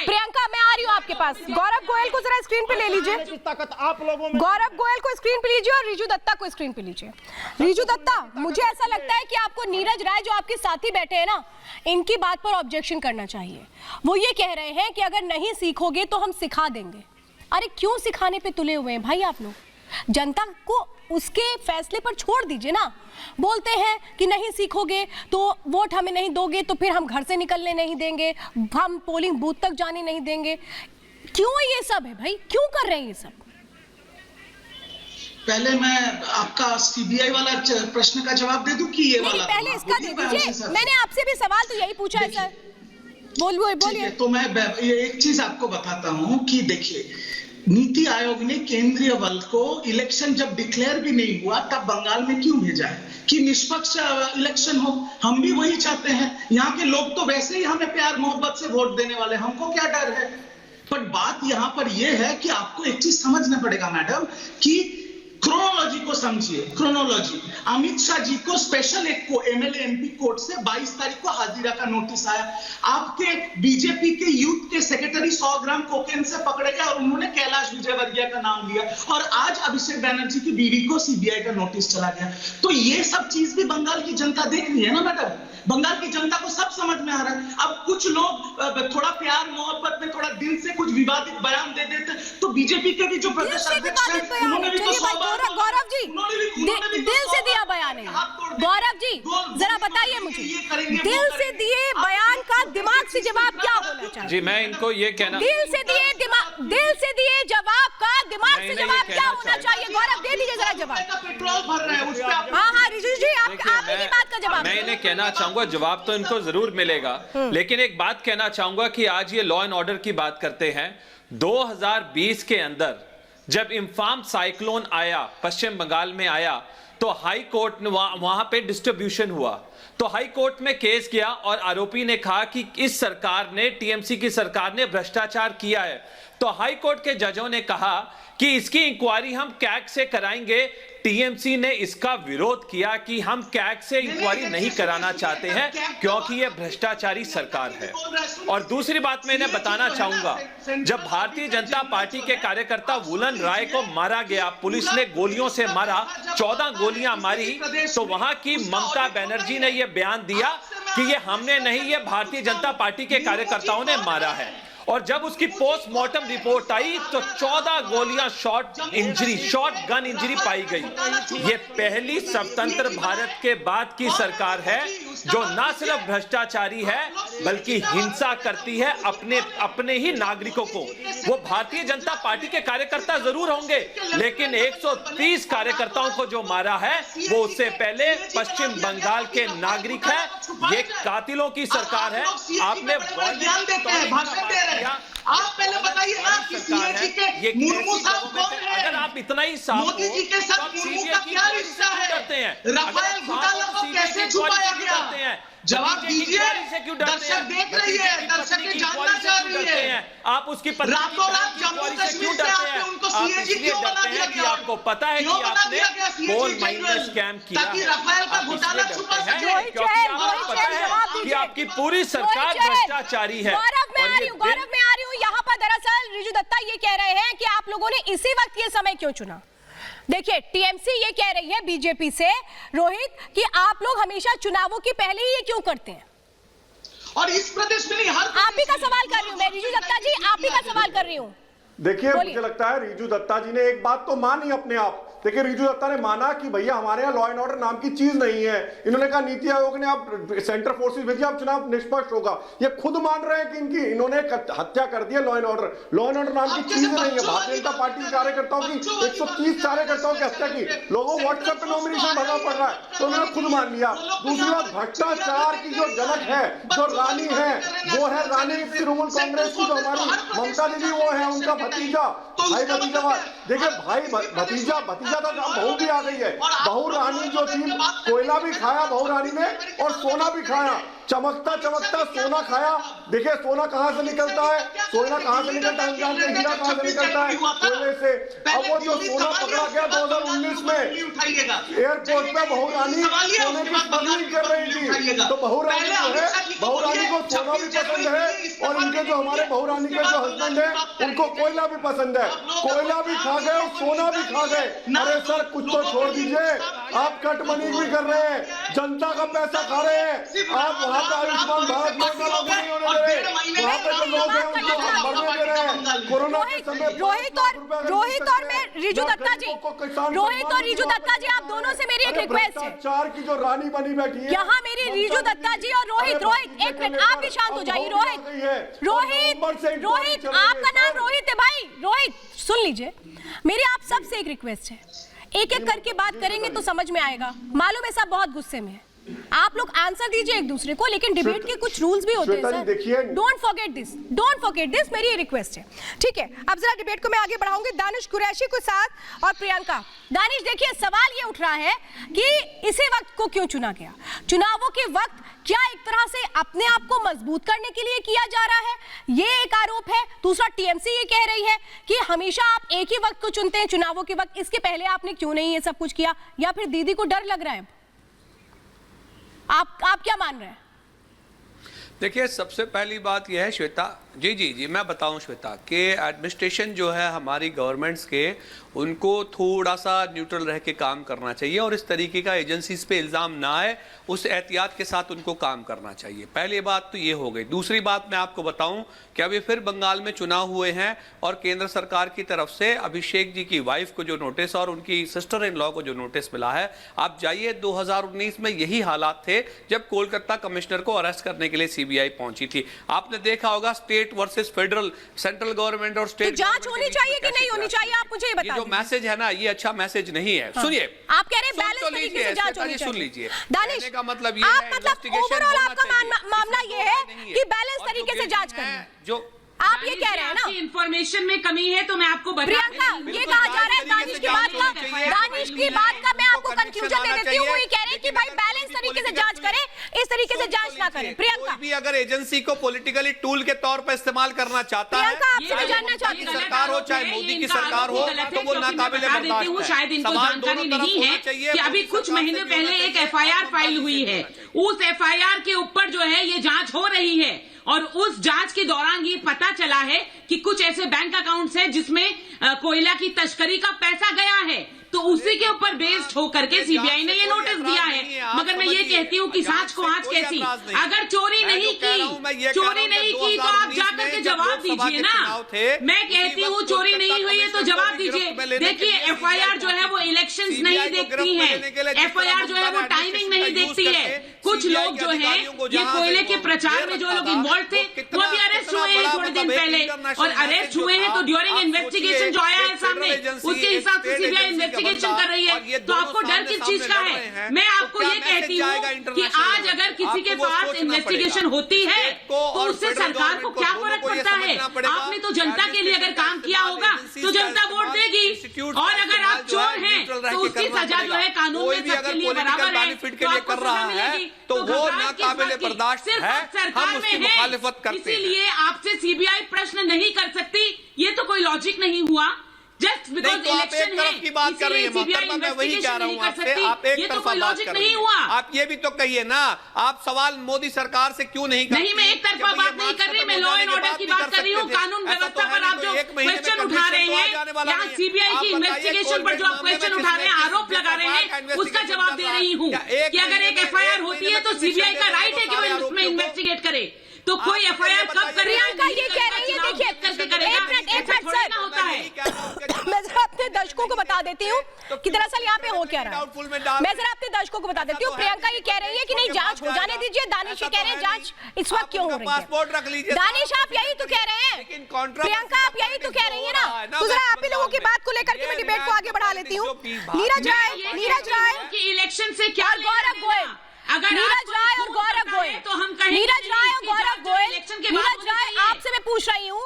प्रियंका मैं आ रही हूँ आपके पास, गौरव गोयल को जरा स्क्रीन पे ले लीजिए, ताकत आप लोगों में। गौरव गोयल को स्क्रीन पे लीजिए और रिजू दत्ता को स्क्रीन पे लीजिए। रिजू दत्ता, मुझे ऐसा लगता है कि आपको नीरज राय जो आपके साथी बैठे हैं ना, इनकी बात पर ऑब्जेक्शन करना चाहिए। वो ये कह रहे हैं कि अगर नहीं सीखोगे तो हम सिखा देंगे। अरे क्यों सिखाने पे तुले हुए हैं भाई आप लोग? जनता को उसके फैसले पर छोड़ दीजिए ना। बोलते हैं कि नहीं सीखोगे तो वोट हमें नहीं दोगे तो फिर हम घर से निकलने नहीं देंगे, हम पोलिंग बूथ तक जाने नहीं देंगे। क्यों ये सब है भाई, क्यों कर रहे हैं ये सब? पहले मैं आपका सीबीआई वाला प्रश्न का जवाब दे दूं कि ये वाला? पहले इसका दे दीजिए, मैंने आपसे भी सवाल तो यही पूछा है सर। बोलिए। तो मैं एक चीज आपको बताता हूं कि देखिए, नीति आयोग ने केंद्रीय बल को इलेक्शन जब डिक्लेयर भी नहीं हुआ तब बंगाल में क्यों भेजा है कि निष्पक्ष इलेक्शन हो। हम भी वही चाहते हैं, यहाँ के लोग तो वैसे ही हमें प्यार मोहब्बत से वोट देने वाले, हमको क्या डर है। पर बात यहाँ पर यह है कि आपको एक चीज समझना पड़ेगा मैडम, कि क्रोनोलॉजी को समझिए क्रोनोलॉजी। अमित शाह जी को स्पेशल एक को एमएलए एमपी कोर्ट से 22 तारीख को हाजिरा का नोटिस आया। आपके बीजेपी के यूथ के सेक्रेटरी 100 ग्राम कोकेन से पकड़े गए और उन्होंने कैलाश विजयवर्गीय का नाम लिया। और आज अभिषेक बैनर्जी की बीवी को सीबीआई का नोटिस चला गया। तो ये सब चीज भी बंगाल की जनता देख रही है ना मैडम। बंगाल की जनता को सब समझ में आ रहा है। अब कुछ लोग थोड़ा प्यार मोहब्बत में थोड़ा दिल से कुछ विवादित बयान दे देते तो बीजेपी के भी जो प्रदेश अध्यक्ष हैं उन्होंने भी तो गौरव जी दिल से दिया बयान है। गौरव जी जरा बताइए मुझे, दिल से दिए बयान का दिमाग से जवाब क्या होना चाहिए? जी मैं इनको ये कहना, दिल से दिए जवाब का दिमाग से जवाब क्या होना चाहिए? गौरव दे दीजिए जरा जवाब। पेट्रोल भर रहे हैं उस पे। हाँ रिजू जी आप की बात का जवाब। मैं इन्हें कहना चाहूंगा, जवाब तो इनको जरूर मिलेगा, लेकिन एक बात कहना चाहूंगा कि आज ये लॉ एंड ऑर्डर की बात करते हैं। 2020 के अंदर जब इम्फाम साइक्लोन आया, पश्चिम बंगाल में आया, तो हाई कोर्ट ने वहां पे डिस्ट्रीब्यूशन हुआ, तो हाई कोर्ट में केस गया और आरोपी ने कहा कि इस सरकार ने, टीएमसी की सरकार ने भ्रष्टाचार किया है। तो हाई कोर्ट के जजों ने कहा कि इसकी इंक्वायरी हम कैग से कराएंगे। टीएमसी ने इसका विरोध किया कि हम कैग से इंक्वायरी नहीं कराना चाहते हैं क्योंकि यह भ्रष्टाचारी सरकार है। और दूसरी बात मैं इन्हें बताना चाहूंगा, जब भारतीय जनता पार्टी के कार्यकर्ता वुलन राय को मारा गया, पुलिस ने गोलियों से मारा, 14 गोलियां मारी, तो वहां की ममता बनर्जी ने यह बयान दिया कि ये हमने नहीं, ये भारतीय जनता पार्टी के कार्यकर्ताओं ने मारा है। और जब उसकी पोस्टमार्टम रिपोर्ट आई तो 14 गोलियां शॉट गन इंजरी पाई गई। ये पहली स्वतंत्र भारत के बाद की सरकार है जो न सिर्फ भ्रष्टाचारी है बल्कि हिंसा करती है अपने ही नागरिकों को। वो भारतीय जनता पार्टी के कार्यकर्ता जरूर होंगे, लेकिन 130 कार्यकर्ताओं को जो मारा है वो उससे पहले पश्चिम बंगाल के नागरिक है। ये कातिलों की सरकार है। आपने आप पहले बताइए ना कि सीएजी के मुर्मू साहब कौन है? अगर आप इतना ही साफ मोदी जी के साथ मुर्मू का क्या रिश्ता है? राफेल घोटाला को कैसे छुपाया गया? जवाब दीजिए। दर्शक देख रही है, दर्शक जानना चाह रही है। आप उसकी रातों रात जम्मू कश्मीर से आपने उनको सीएजी क्यों बना दिया गया? आपको पता है कि आपने कोल माइनर स्कैम किया ताकि राफेल का घोटाला छुपा सके। कि आपकी पूरी सरकार भ्रष्टाचारी है। गौरव में आ रही हूँ यहाँ पर। दरअसल रिजू दत्ता ये कह रहे हैं कि आप लोगों ने इसी वक्त ये समय क्यों चुना? देखिए टीएमसी ये कह रही है बीजेपी से, रोहित, कि आप लोग हमेशा चुनावों के पहले ही ये क्यों करते हैं? और इस प्रदेश में नहीं, हर आप ही का सवाल कर रही हूँ मैं, रिजू दत्ता जी आप ही का सवाल कर रही हूँ। देखिए मुझे लगता है रिजू दत्ता जी ने एक बात तो मानी अपने आप। देखिए रिजू दत्ता ने माना कि भैया हमारे यहाँ लॉ एंड ऑर्डर नाम की चीज नहीं है। इन्होंने कहा नीति आयोग ने आप सेंट्रल फोर्सेस भेजिए, आप चुनाव निष्पक्ष होगा। ये खुद मान रहे हैं कि इन्होंने हत्या कर दी है लॉ एंड ऑर्डर नाम की चीज नहीं है। भारतीय जनता पार्टी के कार्यकर्ताओं की 130 कार्यकर्ताओं की हत्या की, लोगों को व्हाट्सएप पे नॉमिनेशन भरना पड़ रहा है, तो उन्होंने खुद मान लिया। दूसरी बात, भ्रष्टाचार की जो जनक है, जो रानी है, वो है रानी तृणमूल कांग्रेस की, जो हमारी ममता दीदी, वो है उनका भतीजा, भाई भतीजा। देखिए भाई भतीजा तो बहू भी आ गई है। बहू रानी जो थी, कोयला भी खाया बहू रानी ने और सोना भी खाया, चमकता सोना खाया। देखिए सोना कहां से निकलता है, सोना कहां से निकलता है, जानते हैं हीरा कहां से निकलता है? कोयले से। अब वो जो सोना पकड़ा गया 2019 में एयरपोर्ट पे, बहू रानी सोने की स्मगलिंग कर रही थी। तो बहू रानी जो है, बहू रानी को सोना भी पसंद है और इनके जो हमारे बहू रानी के जो हस्बैंड है उनको कोयला भी पसंद है। कोयला भी खा गए और सोना भी खा गए। अरे सर कुछ तो छोड़ दीजिए, आप कट मनी भी कर रहे हैं, जनता का पैसा खा रहे हैं। आप वहाँ पे आयुष्मान भारत योजना लागू नहीं होने दे रहे, वहाँ पे जो लोग हैं उनको मरने दे रहे हैं। कोरोना के समय रोहित और मैं रिजू दत्ता जी आप दोनों से मेरी एक रिक्वेस्ट है। भ्रष्टाचार की जो रानी बनी बैठी है यहाँ मेरी रिजू दत्ता जी और रोहित एक मिनट आप भी शांत हो जाइए। रोहित आपका नाम रोहित है भाई। रोहित सुन लीजिए, मेरी आप सबसे एक रिक्वेस्ट है, एक एक करके बात करेंगे तो समझ में आएगा। मालूम है सब बहुत गुस्से में है, आप लोग आंसर दीजिए एक दूसरे को, लेकिन डिबेट के कुछ रूल्स भी होते हैं सर। देखिए, डोंट फॉरगेट दिस, मेरी रिक्वेस्ट है। ठीक है, अब जरा डिबेट को मैं आगे बढ़ाऊंगी दानिश कुरैशी के साथ और प्रियंका। दानिश, देखिए सवाल ये उठ रहा है कि इसी वक्त को क्यों चुना गया? चुनावों के वक्त क्या एक तरह से अपने आप को मजबूत करने के लिए किया जा रहा है, ये एक आरोप है। दूसरा, टीएमसी ये कह रही है कि हमेशा आप एक ही वक्त को चुनते हैं चुनावों के वक्त, इसके पहले आपने क्यों नहीं ये सब कुछ किया? या फिर दीदी को डर लग रहा है? आप क्या मान रहे हैं? देखिए, सबसे पहली बात यह है श्वेता जी मैं बताऊं श्वेता कि एडमिनिस्ट्रेशन जो है हमारी गवर्नमेंट्स के, उनको थोड़ा सा न्यूट्रल रह के काम करना चाहिए और इस तरीके का एजेंसीज पे इल्ज़ाम ना आए, उस एहतियात के साथ उनको काम करना चाहिए। पहली बात तो ये हो गई। दूसरी बात मैं आपको बताऊं कि अभी फिर बंगाल में चुनाव हुए हैं और केंद्र सरकार की तरफ से अभिषेक जी की वाइफ को जो नोटिस और उनकी सिस्टर इन लॉ को जो नोटिस मिला है, आप जाइए 2019 में यही हालात थे जब कोलकाता कमिश्नर को अरेस्ट करने के लिए सीबीआई पहुंची थी। आपने देखा होगा state versus federal, central government और स्टेट। तो जांच होनी चाहिए कि नहीं होनी चाहिए, आप मुझे बता दीजिए। जो मैसेज है ना, ये अच्छा मैसेज नहीं है। सुनिए, आप कह रहे हैं बैलेंस तरीके से जांच होनी चाहिए। सुन लीजिए दानिश का मतलब ये है, ओवरऑल आपका मामला ये है कि बैलेंस तरीके से जांच करना, जो आप ये कह रहे हैं ना। इन्फॉर्मेशन में कमी है तो मैं आपको बता प्रियंका, ये कहा जा रहा है दानिश की बात का मैं आपको कंक्लूजन दे देती हूँ। वो ये कह रहे हैं कि भाई बैलेंस तरीके से जांच करें, इस तरीके से जांच ना करें। प्रियंका, भी अगर एजेंसी को पॉलिटिकली टूल के तौर पर इस्तेमाल करना चाहता है, प्रियंका आपसे भी जानना चाहती हूँ, सरकार हो चाहे मोदी की सरकार हो, तो वो नाकाबिले बर्दाश्त है। शायद इनको जानकारी नहीं है कि अभी कुछ महीने पहले एक एफआईआर फाइल हुई है। उस एफआईआर के ऊपर जो है ये जांच हो रही है और उस जांच के दौरान ये पता चला है कि कुछ ऐसे बैंक अकाउंट्स हैं जिसमें कोयला की तस्करी का पैसा गया है, तो उसी के ऊपर बेस्ड होकर के सीबीआई ने ये नोटिस दिया है। मगर मैं ये कहती हूँ कि सांच को आंच कैसी, अगर चोरी नहीं की तो आप जाकर के जवाब दीजिए ना। मैं कहती हूँ चोरी नहीं हुई है तो जवाब दीजिए। देखिए, एफआईआर जो है वो इलेक्शंस नहीं देखती है, एफआईआर जो है वो टाइमिंग नहीं देखती है। कुछ लोग जो है ये कोयले के प्रचार में जो लोग इन्वॉल्व थे वो भी अरेस्ट हुए हैं थोड़े दिन पहले, और अरेस्ट हुए हैं तो ड्यूरिंग इन्वेस्टिगेशन जो आया है सामने, उसके हिसाब से सीबीआई इन्वेस्टिगेशन कर रही है। तो आपको डर किस चीज का है? मैं आपको ये कहती हूँ कि आज अगर किसी के पास इन्वेस्टिगेशन होती है तो उससे सरकार को क्या फर्क पड़ता है? आपने तो जनता के लिए अगर काम किया होगा तो जनता वोट देगी, और अगर आप चोर हैं तो उसकी सजा जो है कानून में सबके लिए बराबर है, तो आपको सजा मिलेगी। तो वो नाकाबिले बर्दाश्त है, हम उसकी मुखालिफत करते हैं। इसीलिए आपसे सीबीआई प्रश्न नहीं कर सकती, ये तो कोई लॉजिक नहीं हुआ। जस्ट बिकॉज इलेक्शन है की बात कर रही है, मैं वही कह रहा हूँ आपसे, आप एक तरफा बात कर रही हैं। आप ये भी तो कहिए ना, आप सवाल मोदी सरकार से क्यों नहीं करती? नहीं, मैं एक तरफा बात नहीं कर रही, मैं लॉ एंड ऑर्डर की बात कर रही हूँ। कानून व्यवस्था पर आप जो क्वेश्चन उठा रहे हैं, यहाँ सीबीआई की इन्वेस्टिगेशन पर जो आप क्वेश्चन उठा रहे हैं, आरोप लगा रहे हैं, उसका जवाब दे रही हूँ कि अगर एक एफआईआर होती है तो सीबीआई का राइट है कि वो उसमें इन्वेस्टिगेट करे। तो कोई एफआईआर कब कर रही है? ये कह रही है, देखिए एक मिनट सर, होता है। मैं जरा अपने दर्शकों को बता देती हूँ कि दरअसल यहाँ पे हो क्या रहा है। मैं जरा अपने दर्शकों को बता देती हूँ। प्रियंका ये कह रही है कि नहीं जांच हो जाने दीजिए, दानिश ये कह रहे हैं जांच इस वक्त क्यों हो रही है? दानिश आप यही तो कह रहे हैं, प्रियंका आप यही तो कह रही है ना। तो जरा आप ही लोगों की बात को लेकर के मैं डिबेट को आगे बढ़ा लेती हूँ। नीरज राय की इलेक्शन से क्या, गौरव गोयल, अगर नीरज राय और गौरव गोयल, तो हम कहेंगे नीरज राय और गौरव गोयल, नीरज राय आपसे मैं पूछ रही हूँ,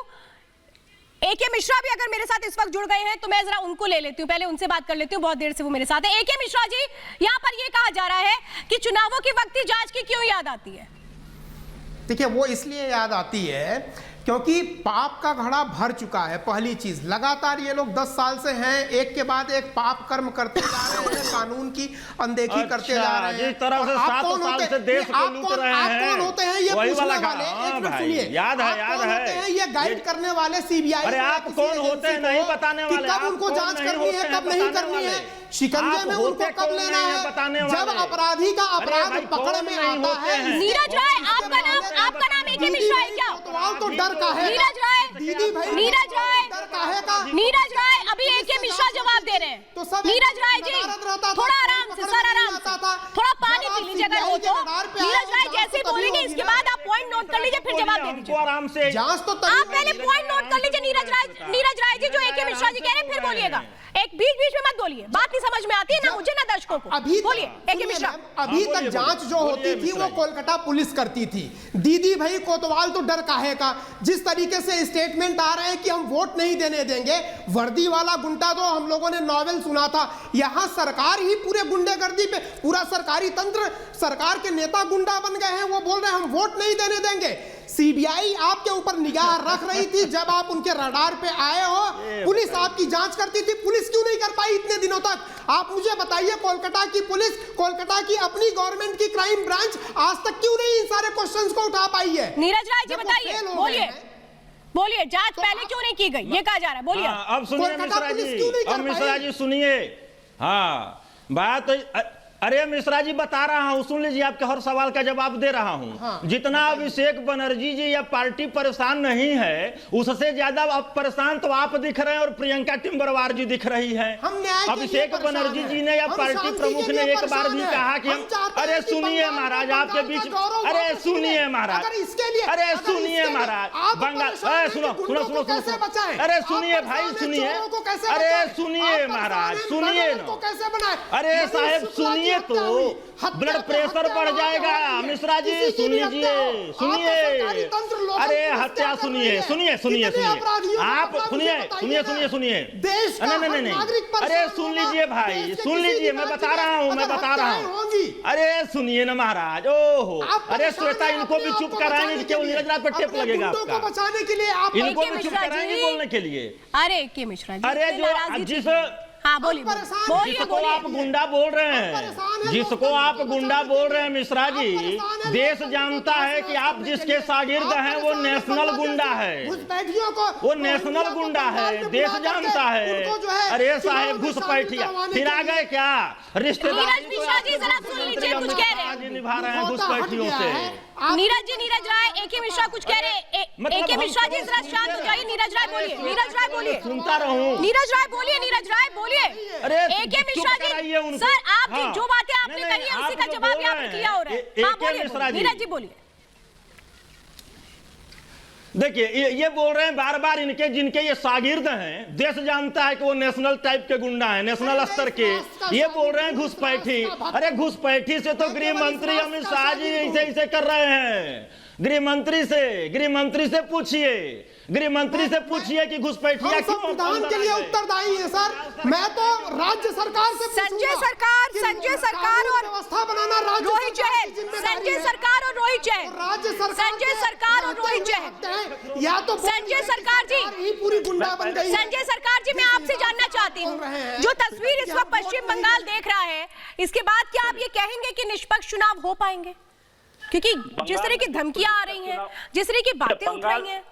एके मिश्रा भी अगर मेरे साथ इस वक्त जुड़ गए हैं तो मैं जरा उनको ले लेती हूँ, पहले उनसे बात कर लेती हूँ, बहुत देर से वो मेरे साथ है। एके मिश्रा जी, यहाँ पर ये कहा जा रहा है कि चुनावों के वक्त ही जांच की क्यों याद आती है? देखिए, वो इसलिए याद आती है क्योंकि पाप का घड़ा भर चुका है। पहली चीज, लगातार ये लोग 10 साल से हैं, एक के बाद एक पाप कर्म करते जा रहे हैं, कानून की अनदेखी करते जा रहे हैं। जिस तरह से 7 साल से देश को लूट रहे हैं, आप कौन होते हैं ये पूछने वाले? एक मिनट सुनिए, याद है ये गाइड करने वाले सीबीआई। अरे आप कौन होते हैं नहीं बताने वाले, कब उनको जांच करनी है कब नहीं करनी है, शिकंजे में उनको कब लेना है, जब अपराधी का अपराध पकड़ में आता है। नीरज राय, आपका नाम एके मिश्रा है क्या? तो डर का है नीरज राय, दीदी भाई, नीरज राय, नीरज राय अभी AK मिश्रा जवाब दे रहे हैं। नीरज राय जी थोड़ा आराम से, सर आराम से, थोड़ा पानी पी लीजिए अगर हो तो। नीरज राय जैसे ही बोलेंगे इसके बाद आप पॉइंट नोट कर लीजिए, फिर जवाब दे दीजिए आराम से। आप पहले पॉइंट नोट कर लीजिए। नीरज राय जी जो AK मिश्रा जी कह रहे हैं फिर बोलिएगा, एक बीच में मत बोलिए, बात नहीं समझ में आती है ना मुझे ना दर्शकों को। अभी बोलिए AK मिश्रा। अभी तक जांच जो होती थी वो कोलकाता पुलिस करती थी। दीदी भाई कोतवाल तो डर काहे का, जिस तरीके से स्टेटमेंट आ रहे हैं कि हम वोट नहीं देने देंगे, वर्दी वाला गुंडा तो हम लोगों ने नॉवेल सुना था, यहाँ सरकार ही पूरे गुंडेगर्दी पे, पूरा सरकारी तंत्र, सरकार के नेता गुंडा बन गए हैं। वो बोल रहे हैं हम वोट नहीं देने देंगे। सीबीआई आपके ऊपर निगाह रख रही थी जब आप उनके रडार पे आए हो, पुलिस आपकी जांच करती थी, पुलिस क्यों नहीं कर पाई इतने दिनों तक? आप मुझे बताइए, कोलकाता की पुलिस, कोलकाता की अपनी गवर्नमेंट की क्राइम ब्रांच आज तक क्यों नहीं इन सारे क्वेश्चंस को उठा पाई है? नीरज राय जी बताइए, बोलिए जांच पहले क्यों नहीं की गई, ये कहा जा रहा है, बोलिए। अब सुनिए मिश्रा जी, अब मिश्रा जी सुनिए। हाँ बात, अरे मिश्रा जी बता रहा हूं, सुन लीजिए, आपके हर सवाल का जवाब दे रहा हूं। हाँ, जितना अभिषेक बनर्जी जी या पार्टी परेशान नहीं है, उससे ज्यादा अब परेशान तो आप दिख रहे हैं और प्रियंका टिम्बरवार जी दिख रही है। अभिषेक बनर्जी जी ने या पार्टी प्रमुख ने एक बार भी कहा कि हम, अरे सुनिए महाराज, आपके बीच, अरे सुनिए महाराज, अरे सुनिए महाराज, बंगाल, सुनो सुनो सुनो सुनो, अरे सुनिए भाई सुनिए, अरे सुनिए महाराज, सुनिए ना, अरे साहेब सुनिए, तो ब्लड प्रेशर बढ़ जाएगा। मिश्रा जी सुन लीजिए, सुनिए, अरे हत्या, सुनिए सुनिए सुनिए सुनिए, आप सुनिए सुनिए सुनिए सुनिए, नहीं, अरे सुन लीजिए भाई, सुन लीजिए, मैं बता रहा हूँ, मैं बता रहा हूँ, अरे सुनिए ना महाराज। ओहो, अरे श्वेता, इनको भी चुप कराएंगे, केवल नीरज राय पर टेप लगेगा आपका, बचाने के लिए आप इनको भी चुप कराएंगे बोलने के लिए। अरे AK मिश्रा जी, अरे जो जिस, हाँ बोलिए, जिसको आप गुंडा बोल रहे हैं, जिसको आप गुंडा बोल रहे हैं मिश्रा जी, देश जानता है कि आप जिसके शागिर्द हैं वो नेशनल गुंडा है, वो नेशनल गुंडा है, देश जानता है। अरे साहेब घुसपैठिया फिर आ गए क्या, रिश्तेदार निभा रहे हैं घुसपैठियों से। नीरज राय, AK मिश्रा कुछ कह रहे हैं। AK मिश्रा जी जरा शांत हो जाइए। नीरज राय बोलिए, सुनता रहूं। नीरज राय बोलिए। अरे AK मिश्रा जी, सर आप जो बातें आपने कही है उसी का जवाब यहाँ पर क्लियर हो रहा है। हाँ बोलिए, नीरज जी बोलिए। देखिए ये बोल रहे हैं बार बार, इनके जिनके ये शागिर्द हैं, देश जानता है कि वो नेशनल टाइप के गुंडा हैं, नेशनल स्तर के, ये बोल रहे हैं घुसपैठी। अरे घुसपैठी से तो गृह मंत्री अमित शाह जी ऐसे कर रहे हैं। गृह मंत्री से पूछिए, गृह मंत्री से पूछिए कि घुसपैठिया क्यों संविधान के लिए उत्तरदायी है सर। मैं तो राज्य सरकार से संजय सरकार और व्यवस्था बनाना रोहित चहल, संजय सरकार और रोहित चहल, राज्य सरकार, संजय सरकार और रोहित चहल, या तो संजय सरकार जी ही पूरी गुंडा बन गई। संजय सरकार जी, मैं आपसे जानना चाहती हूँ, जो तस्वीर इस वक्त पश्चिम बंगाल देख रहा है, इसके बाद क्या आप ये कहेंगे कि निष्पक्ष चुनाव हो पाएंगे? क्योंकि जिस तरह की धमकियां आ रही हैं, जिस तरह की बातें उठ रही हैं,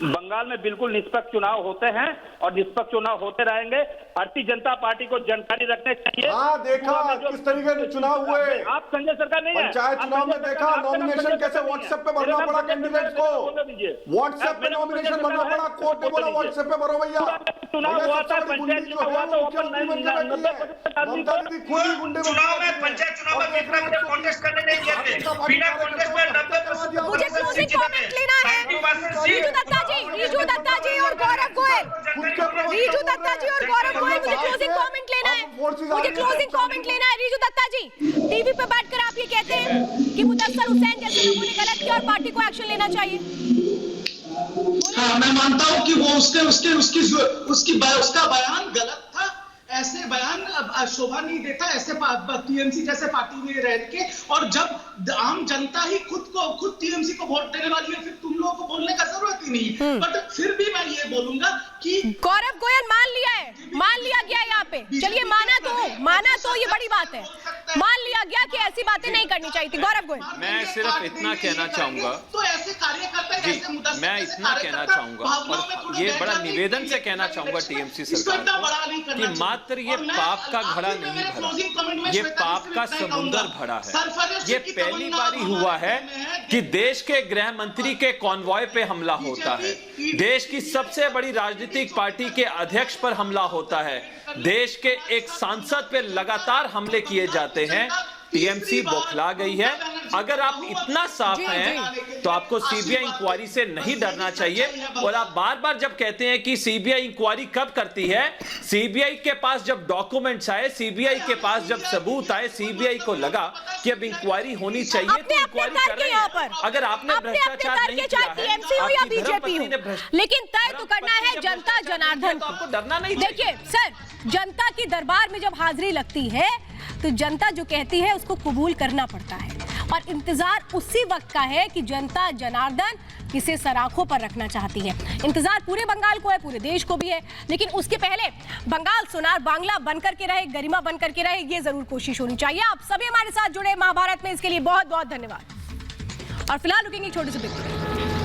बंगाल में बिल्कुल निष्पक्ष चुनाव होते हैं और निष्पक्ष चुनाव होते रहेंगे। भारतीय जनता पार्टी को जानकारी रखने चाहिए। हाँ, देखा किस तरीके से चुनाव हुए। आप संजय सरकार नहीं है, पंचायत चुनाव में देखा नॉमिनेशन कैसे व्हाट्सएप पे भरना पड़ा कैंडिडेट को, व्हाट्सएप पे नॉमिनेशन भरना पड़ा, कोर्ट ने बोला व्हाट्सएप पे भरो भैया। चुनाव हुआ था, पंचायत चुनाव हुआ तो ओपन नहीं, चुनाव में पंचायत चुनाव में कांटेस्ट करने नहीं दिए थे, बिना कांटेस्ट में 90%। मुझे क्लोजिंग कमेंट लेना है। रीजू दत्ता जी और गौरव गोयल, मुझे क्लोजिंग कमेंट लेना है। रीजू दत्ता जी, टीवी पे बैठकर आप ये कहते हैं कि मुदस्सर हुसैन जैसे लोगों ने गलत किया और पार्टी को एक्शन लेना चाहिए। हाँ, मैं मानता हूँ कि वो उसका बयान गलत था। ऐसे बयान शोभा नहीं देता ऐसे टीएमसी जैसे पार्टी में रह के, और जब आम जनता ही खुद टीएमसी को वोट देने वाली है, फिर तुम लोगों को बोलने का जरूरत ही नहीं। बट फिर भी मैं ये बोलूंगा कि गौरव गोयल मान लिया गया यहाँ पे, चलिए माना तो ये बड़ी बात है, मान लिया गया कि ऐसी बातें नहीं करनी चाहिए थी। गौरव गोयल, मैं सिर्फ इतना कहना चाहूंगा तो ऐसे कार्यकर्ता जी, मैं इतना कहना चाहूंगा और ये बड़ा निवेदन से कहना चाहूंगा टीएमसी सरकार को कि मात्र ये पाप का घड़ा नहीं भरा, ये पाप का समुंदर भरा है। ये पहली बारी हुआ है कि देश के गृह मंत्री के कॉन्वॉय पे हमला होता है, देश की सबसे बड़ी राजनीतिक पार्टी के अध्यक्ष पर हमला होता है, देश के एक सांसद पे लगातार हमले किए जाते हैं। टीएमसी बौखला गई है। अगर आप इतना साफ हैं तो आपको सीबीआई इंक्वायरी से नहीं डरना चाहिए। और आप बार बार जब कहते हैं कि सीबीआई इंक्वायरी कब करती है, सीबीआई के पास जब डॉक्यूमेंट्स आए, सीबीआई के पास जब सबूत आए, सीबीआई को लगा कि अब इंक्वायरी होनी चाहिए तो इंक्वायरी कर रहे हैं। अगर आपने भ्रष्टाचार नहीं किया है, बीजेपी हो, लेकिन तय तो करना है जनता जनार्दन को। आपको डरना नहीं। देखिए सर, जनता की दरबार में जब हाजिरी लगती है तो जनता जो कहती है उसको कबूल करना पड़ता है, और इंतजार उसी वक्त का है कि जनता जनार्दन किसे सराखों पर रखना चाहती है। इंतजार पूरे बंगाल को है, पूरे देश को भी है, लेकिन उसके पहले बंगाल सोनार बांग्ला बनकर के रहे, गरिमा बनकर के रहे, ये जरूर कोशिश होनी चाहिए। आप सभी हमारे साथ जुड़े महाभारत में, इसके लिए बहुत बहुत धन्यवाद। और फिलहाल रुकेंगे एक छोटे से ब्रेक।